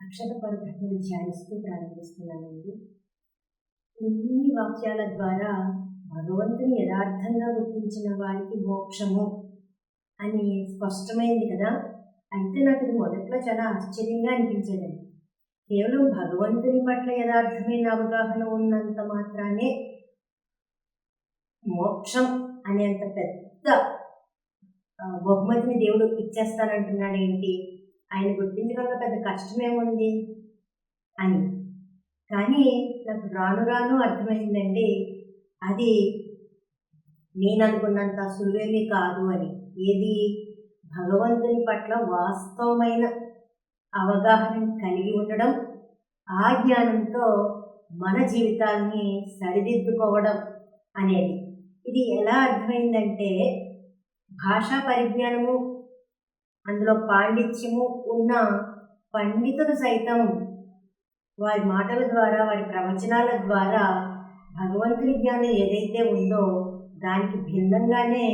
అక్షర పరబ్రహ్మను ధ్యానిస్తూ ప్రారంభిస్తున్నానండి. ఇన్ని వాక్యాల ద్వారా భగవంతుని యథార్థంగా గుర్తించిన వారికి మోక్షము అని స్పష్టమైంది కదా. అయితే నాకు ఇది మొదట్లో చాలా ఆశ్చర్యంగా అనిపించేదండి. కేవలం భగవంతుని పట్ల యథార్థమైన అవగాహన ఉన్నంత మాత్రానే మోక్షం అనేంత పెద్ద బహుమతిని దేవుడు ఇచ్చేస్తానంటున్నాడు ఏంటి, ఆయన గుర్తించడంలో పెద్ద కష్టమేముంది అని. కానీ నాకు రాను రాను అర్థమైందండి, అది నేను అనుకున్నంత సులువేమీ కాదు అని. ఏది భగవంతుని పట్ల వాస్తవమైన అవగాహన కలిగి ఉండడం, ఆ జ్ఞానంతో మన జీవితాన్ని సరిదిద్దుకోవడం అనేది. ఇది ఎలా అర్థమైందంటే, భాషా పరిజ్ఞానము అందులో పాండిత్యము ఉన్న పండితులు సైతం వారి మాటల ద్వారా, వారి ప్రవచనాల ద్వారా భగవంతుని జ్ఞానం ఏదైతే ఉందో దానికి భిన్నంగానే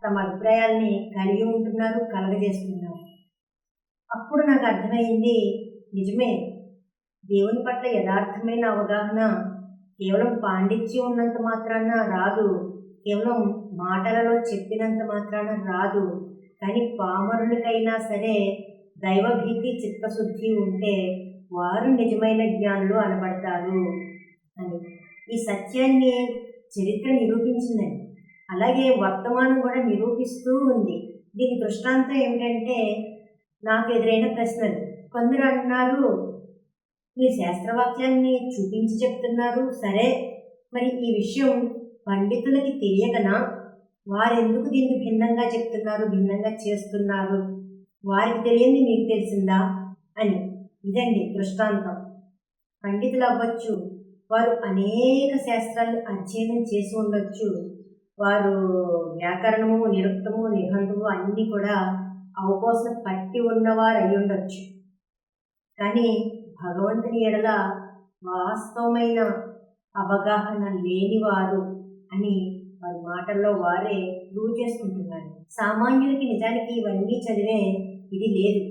తమ అభిప్రాయాల్ని కలిగి ఉంటున్నారు, కలగజేస్తున్నారు. అప్పుడు నాకు అర్థమైంది, నిజమే, దేవుని పట్ల యథార్థమైన అవగాహన కేవలం పాండిత్యం ఉన్నంత మాత్రాన రాదు, కేవలం మాటలలో చెప్పినంత మాత్రాన రాదు. కానీ పామరులకైనా సరే దైవభీతి, చిత్తశుద్ధి ఉంటే వారు నిజమైన జ్ఞానులు అనబడతారు అని ఈ సత్యాన్ని చరిత్ర నిరూపించిందండి. అలాగే వర్తమానం కూడా నిరూపిస్తూ ఉంది. దీని దృష్టాంతం ఏమిటంటే, నాకు ఎదురైన ప్రశ్నలు. కొందరు అంటున్నారు, మీరు శాస్త్రవాక్యాన్ని చూపించి చెప్తున్నారు సరే, మరి ఈ విషయం పండితులకి తెలియకనా? వారెందుకు దీన్ని భిన్నంగా చెప్తున్నారు, భిన్నంగా చేస్తున్నారు? వారికి తెలియంది మీకు తెలిసిందా అని. ఇదండి దృష్టాంతం. పండితులు అవ్వచ్చు, వారు అనేక శాస్త్రాలు అధ్యయనం చేసి ఉండొచ్చు, వారు వ్యాకరణము, నిరుక్తము, నిఘంటువు అన్నీ కూడా అవకోసం పట్టి ఉన్నవారు అయి ఉండొచ్చు. కానీ భగవంతుని ఎడల వాస్తవమైన అవగాహన లేనివారు అని వారి మాటల్లో వారే ప్రూవ్ చేసుకుంటున్నారు. సామాన్యులకి నిజానికి ఇవన్నీ చదివే ఇది లేదు,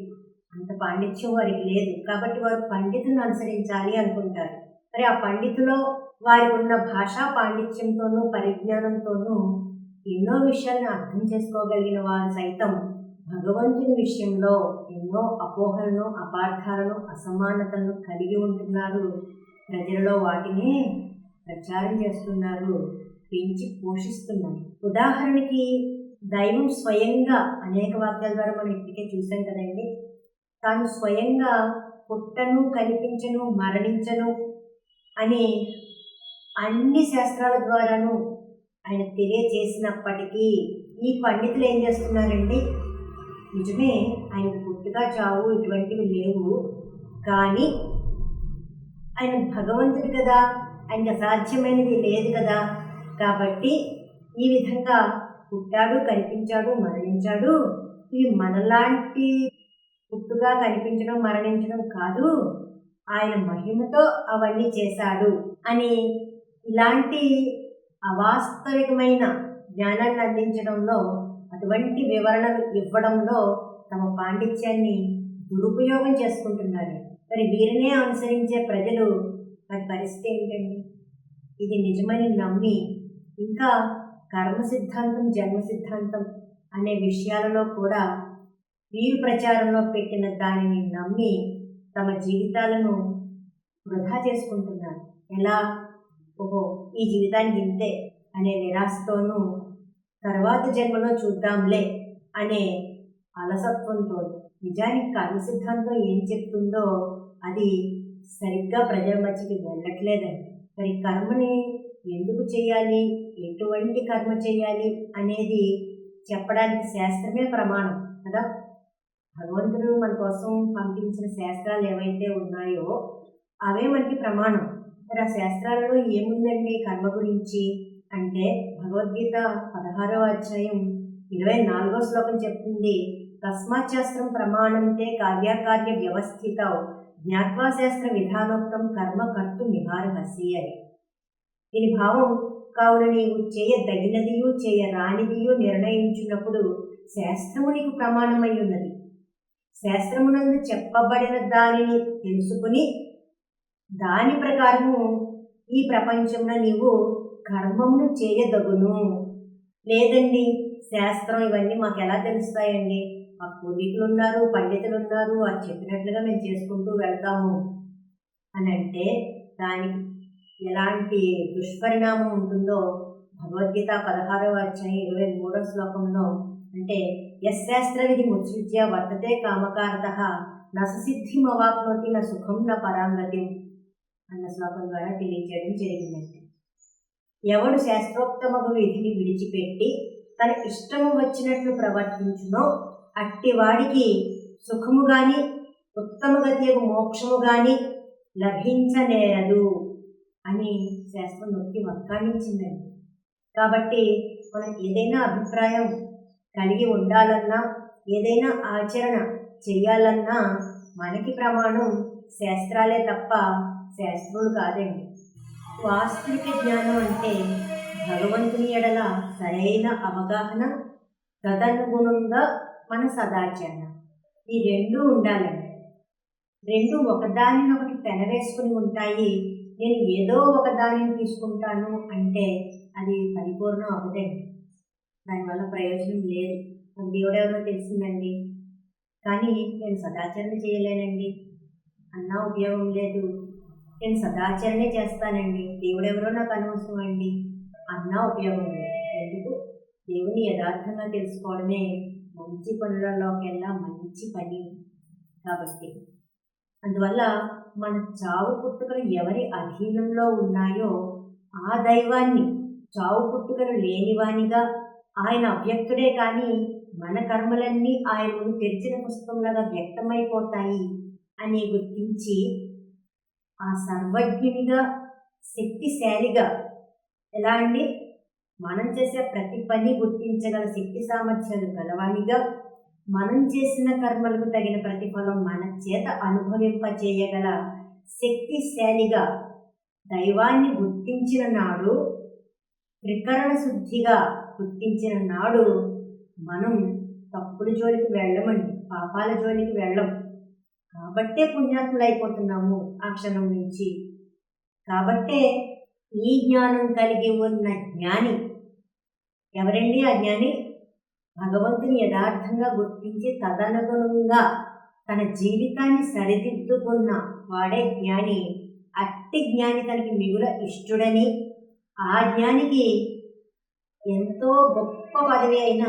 అంత పాండిత్యం వారికి లేదు. కాబట్టి వారు పండితులను అనుసరించాలి అనుకుంటారు. మరి ఆ పండితులో వారికి ఉన్న భాషా పాండిత్యంతోనూ పరిజ్ఞానంతోనూ ఎన్నో విషయాలను అర్థం చేసుకోగలిగిన వారు సైతం భగవంతుని విషయంలో ఎన్నో అపోహలను, అపార్థాలను, అసమానతలను కలిగి ఉంటున్నారు. ప్రజలలో వాటిని ప్రచారం చేస్తున్నారు, పెంచి పోషిస్తున్నారు. ఉదాహరణకి దైవం స్వయంగా అనేక వాక్యాల ద్వారా మనం ఇప్పటికే చూసాం కదండి. తాను స్వయంగా పుట్టను, కనిపించను, మరణించను అని అన్ని శాస్త్రాల ద్వారాను ఆయన తెలియచేసినప్పటికీ ఈ పండితులు ఏం చేస్తున్నారండి, నిజమే ఆయన పుట్టుక, చావు ఇటువంటివి లేవు, కానీ ఆయన భగవంతుడు కదా, ఆయనకు అసాధ్యమైనది లేదు కదా, కాబట్టి ఈ విధంగా పుట్టాడు, కనిపించాడు, మరణించాడు, ఇవి మనలాంటి పుట్టుక, కనిపించడం, మరణించడం కాదు, ఆయన మహిమతో అవన్నీ చేశాడు అని ఇలాంటి అవాస్తవికమైన జ్ఞానాన్ని అందించడంలో, అటువంటి వివరణలు ఇవ్వడంలో తమ పాండిత్యాన్ని దురుపయోగం చేసుకుంటున్నారు. మరి వీరినే అనుసరించే ప్రజలు వారి పరిస్థితి ఏంటండి? ఇది నిజమని నమ్మి ఇంకా కర్మ సిద్ధాంతం, జన్మ సిద్ధాంతం అనే విషయాలలో కూడా వీరు ప్రచారంలో పెట్టిన దానిని నమ్మి తమ జీవితాలను వృధా చేసుకుంటున్నారు. ఎలా? ఓహో, ఈ జీవితానికి ఇంతే అనే నిరాశతోనూ, తర్వాత జన్మలో చూద్దాంలే అనే అలసత్వంతో. నిజానికి కర్మ సిద్ధాంతం ఏం చెప్తుందో అది సరిగ్గా ప్రజల మధ్యకి వెళ్ళట్లేదండి. మరి కర్మని ఎందుకు చేయాలి, ఎటువంటి కర్మ చేయాలి అనేది చెప్పడానికి శాస్త్రమే ప్రమాణం కదా. భగవంతుడు మన కోసం పంపించిన శాస్త్రాలు ఏవైతే ఉన్నాయో అవే మనకి ప్రమాణం. మరి ఆ శాస్త్రాలలో ఏముందండి కర్మ గురించి అంటే, భగవద్గీత 16వ అధ్యాయం 24వ శ్లోకం చెప్తుంది, తస్మాత్ శాస్త్రం ప్రమాణంతే కార్యకార్య వ్యవస్థిత జ్ఞాత్వా శాస్త్ర విధానోక్తం కర్మ కర్తు నివారహసి అని. దీని భావం, కావున నీవు చేయదగినదియు చేయరానిదియు నిర్ణయించున్నప్పుడు శాస్త్రము నీకు ప్రమాణమై ఉన్నది. శాస్త్రమునందు చెప్పబడిన దానిని తెలుసుకుని దాని ప్రకారము ఈ ప్రపంచంలో నీవు కర్మమును చేయదగును. లేదండి, శాస్త్రం ఇవన్నీ మాకు ఎలా తెలుస్తాయండి, మా పూర్వీకులు ఉన్నారు, పండితులు ఉన్నారు, వారు చెప్పినట్లుగా మేము చేసుకుంటూ వెళ్తాము అని అంటే దానికి ఎలాంటి దుష్పరిణామం ఉంటుందో భగవద్గీత 16వ అధ్యాయం 23వ శ్లోకంలో అంటే యశాస్త్ర విధి ముత్సృజ్య వర్తతే కామకారతః నససిద్ధిమవాప్నోతి న సుఖం న పరాంగతి అన్న శ్లోకం ద్వారా తెలియజేయడం జరిగిందంటే, ఎవడు శాస్త్రోక్తమగు విధిని విడిచిపెట్టి తన ఇష్టము వచ్చినట్లు ప్రవర్తించునో అట్టివాడికి సుఖము గాని ఉత్తమగతియగు మోక్షము గాని లభించనేరదు అని శాస్త్రం నొక్కి వక్కాణించిందండి. కాబట్టి మనం ఏదైనా అభిప్రాయం కలిగి ఉండాలన్నా, ఏదైనా ఆచరణ చేయాలన్నా మనకి ప్రమాణం శాస్త్రాలే తప్ప శాస్త్రులు కాదండి. వాస్తవిక జ్ఞానం అంటే భగవంతుని ఎడల సరైన అవగాహన, తదనుగుణంగా మన సదాచరణ, ఈ రెండూ ఉండాలండి. రెండు ఒకదానినొకటి పెనవేసుకుని ఉంటాయి. నేను ఏదో ఒకదానిని తీసుకుంటాను అంటే అది పరిపూర్ణం అవ్వదండి, దానివల్ల ప్రయోజనం లేదు. నాకు దేవుడెవరో తెలిసిందండి కానీ నేను సదాచరణ చేయలేనండి అన్నా ఉపయోగం లేదు. నేను సదాచరణే చేస్తానండి, దేవుడెవరో నాకు అనవసరం అండి అన్నా ఉపయోగం లేదు. ఎందుకు? దేవుని యథార్థంగా తెలుసుకోవడమే మంచి పనులలోకెల్లా మంచి పని. కాబట్టి అందువల్ల మన చావు పుట్టుకలు ఎవరి అధీనంలో ఉన్నాయో ఆ దైవాన్ని చావు పుట్టుకలు లేనివానిగా, ఆయన అవ్యక్తుడే కానీ మన కర్మలన్నీ ఆయన ముందు తెరిచిన పుస్తకంలాగా వ్యక్తమైపోతాయి అని గుర్తించి ఆ సర్వజ్ఞునిగా, శక్తిశాలిగా, ఎలా అండి, మనం చేసే ప్రతి పని గుర్తించగల శక్తి సామర్థ్యాలు గలవానిగా, మనం చేసిన కర్మలకు తగిన ప్రతిఫలం మన చేత అనుభవింపచేయగల శక్తిశాలిగా దైవాన్ని గుర్తించిన నాడు, త్రికరణ శుద్ధిగా గుర్తించిన నాడు మనం తప్పుల జోలికి వెళ్ళమండి, పాపాల జోలికి వెళ్ళం. కాబట్టే పుణ్యాత్ములు అయిపోతున్నాము ఆ క్షణం నుంచి. కాబట్టే ఈ జ్ఞానం కలిగి ఉన్న జ్ఞాని ఎవరండి? ఆ జ్ఞాని భగవంతుని యథార్థంగా గుర్తించి తదనుగుణంగా తన జీవితాన్ని సరిదిద్దుకున్న వాడే జ్ఞాని. అట్టి జ్ఞాని తనకి మిగుల ఇష్టుడని, ఆ జ్ఞానికి ఎంతో గొప్ప పదవి అయిన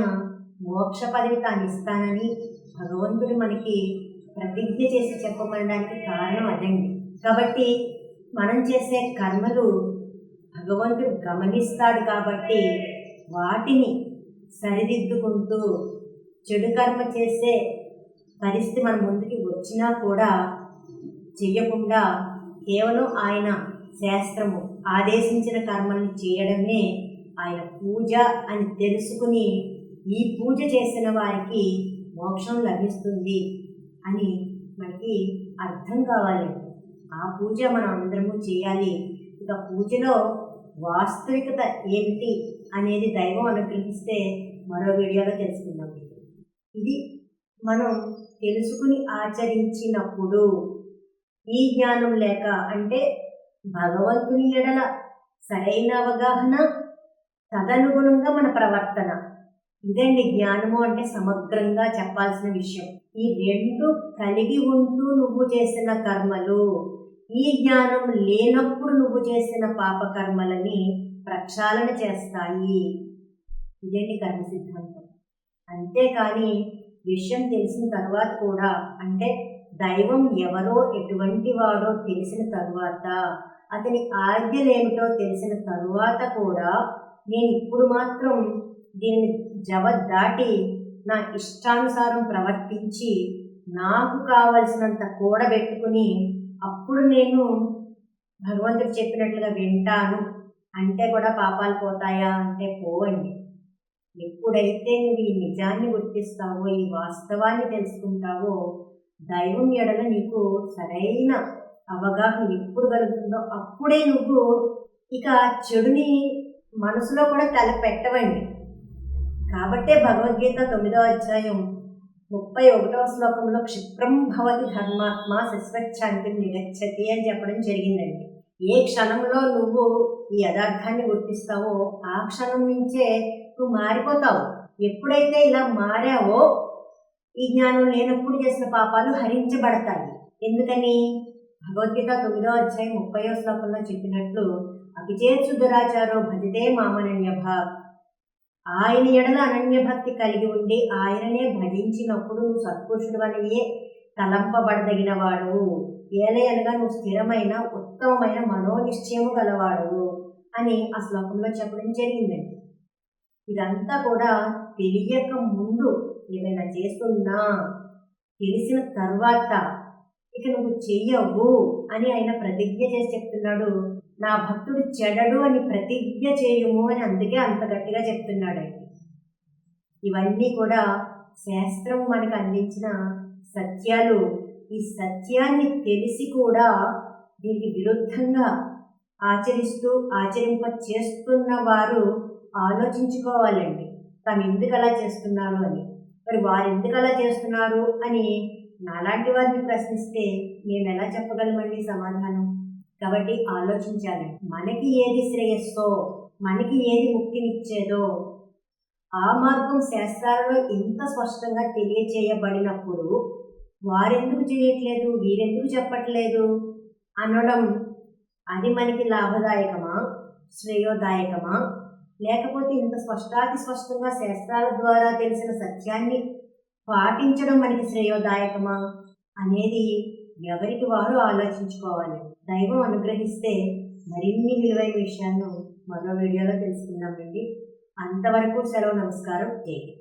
మోక్ష పదవి తాను ఇస్తానని భగవంతుడు మనకి ప్రతిజ్ఞ చేసి చెప్పమనడానికి కారణం అదండి. కాబట్టి మనం చేసే కర్మలు భగవంతుడు గమనిస్తాడు. కాబట్టి వాటిని సరిదిద్దుకుంటూ చెడు కర్మ చేసే పరిస్థితి మన ముందుకి వచ్చినా కూడా చెయ్యకుండా కేవలం ఆయన శాస్త్రము ఆదేశించిన కర్మల్ని చేయడమే ఆయన పూజ అని తెలుసుకుని ఈ పూజ చేసిన వారికి మోక్షం లభిస్తుంది అని మనకి అర్థం కావాలి. ఆ పూజ మనం అందరము చేయాలి. ఇక పూజలో వాస్తవికత ఏమిటి అనేది దైవం అనుగ్రహిస్తే మరో వీడియోలో తెలుసుకుందాం. ఇది మనం తెలుసుకుని ఆచరించినప్పుడు ఈ జ్ఞానం లేక అంటే భగవంతుని ఎడల సరైన అవగాహన, తదనుగుణంగా మన ప్రవర్తన, ఇదండి జ్ఞానము అంటే సమగ్రంగా చెప్పాల్సిన విషయం. ఈ రెండు కలిగి ఉంటూ నువ్వు చేసిన కర్మలు, ఈ జ్ఞానం లేనప్పుడు నువ్వు చేసిన పాపకర్మలని ప్రక్షాళన చేస్తాయి. ఇదేంటి కర్మ సిద్ధాంతం. అంతేకాని విషయం తెలిసిన తర్వాత కూడా, అంటే దైవం ఎవరో ఎటువంటి వాడో తెలిసిన తరువాత, అతని ఆజ్ఞలేమిటో తెలిసిన తరువాత కూడా నేను ఇప్పుడు మాత్రం దీన్ని జవదాటి నా ఇష్టానుసారం ప్రవర్తించి నాకు కావలసినంత కూడబెట్టుకుని అప్పుడు నేను భగవంతుడు చెప్పినట్లుగా వింటాను అంటే కూడా పాపాలు పోతాయా అంటే పోవండి. ఎప్పుడైతే నువ్వు ఈ నిజాన్ని గుర్తిస్తావో, ఈ వాస్తవాన్ని తెలుసుకుంటావో, దైవం ఎడల నీకు సరైన అవగాహన ఎప్పుడు కలుగుతుందో అప్పుడే నువ్వు ఇక చెడుని మనసులో కూడా తలపెట్టవండి. కాబట్టే భగవద్గీత 9వ అధ్యాయం 31వ శ్లోకంలో క్షిప్రం భవతి ధర్మాత్మ శశ్వచ్ఛాంతిం నిగచ్చతి అని చెప్పడం జరిగిందండి. ఏ క్షణంలో నువ్వు ఈ యథార్థాన్ని గుర్తిస్తావో ఆ క్షణం నుంచే నువ్వు మారిపోతావు. ఎప్పుడైతే ఇలా మారావో ఈ జ్ఞానం లేనప్పుడు చేసిన పాపాలు హరించబడతాయి. ఎందుకని? భగవద్గీత 9వ అధ్యాయం 30వ శ్లోకంలో చెప్పినట్లు అభిచేత్సు దురాచారో భజతే మామనన్యభావ్. ఆయన ఎడల అనన్యభక్తి కలిగి ఉండి ఆయననే భజించినప్పుడు నువ్వు సత్పురుషుడు అనియే తలంపబడదగిన వాడు. ఏలయనగా నువ్వు స్థిరమైన ఉత్తమమైన మనోనిశ్చయము గలవాడు అని ఆ శ్లోకంలో చెప్పడం జరిగిందండి. ఇదంతా కూడా తెలియక ముందు ఏమైనా చేస్తున్నా తెలిసిన తర్వాత ఇక నువ్వు చెయ్యవు అని ఆయన ప్రతిజ్ఞ చేసి చెప్తున్నాడు. నా భక్తుడు చెడడు అని ప్రతిజ్ఞ చేయుము అని అందుకే అంత గట్టిగా చెప్తున్నాడండి. ఇవన్నీ కూడా శాస్త్రం మనకు అందించిన సత్యాలు. ఈ సత్యాన్ని తెలిసి కూడా దీనికి విరుద్ధంగా ఆచరింప చేస్తున్న వారు ఆలోచించుకోవాలండి, తాము ఎందుకు అలా చేస్తున్నారు అని. మరి వారు ఎందుకు అలా చేస్తున్నారు అని నాలాంటి వారిని ప్రశ్నిస్తే మేము ఎలా చెప్పగలమండి సమాధానం? కాబట్టి ఆలోచించాలి. మనకి ఏది శ్రేయస్సో, మనకి ఏది ముక్తినిచ్చేదో ఆ మార్గం శాస్త్రాలలో ఇంత స్పష్టంగా తెలియచేయబడినప్పుడు వారెందుకు చేయట్లేదు, వీరెందుకు చెప్పట్లేదు అనడం అది మనకి లాభదాయకమా, శ్రేయోదాయకమా? లేకపోతే ఇంత స్పష్టంగా శాస్త్రాల ద్వారా తెలిసిన సత్యాన్ని పాటించడం మనకి శ్రేయోదాయకమా అనేది ఎవరికి వారు ఆలోచించుకోవాలి. దైవం అనుగ్రహిస్తే మరిన్ని విలువైన విషయాలను మరో వీడియోలో తెలుసుకుందామండి. అంతవరకు సెలవు. నమస్కారం. జై హింద్.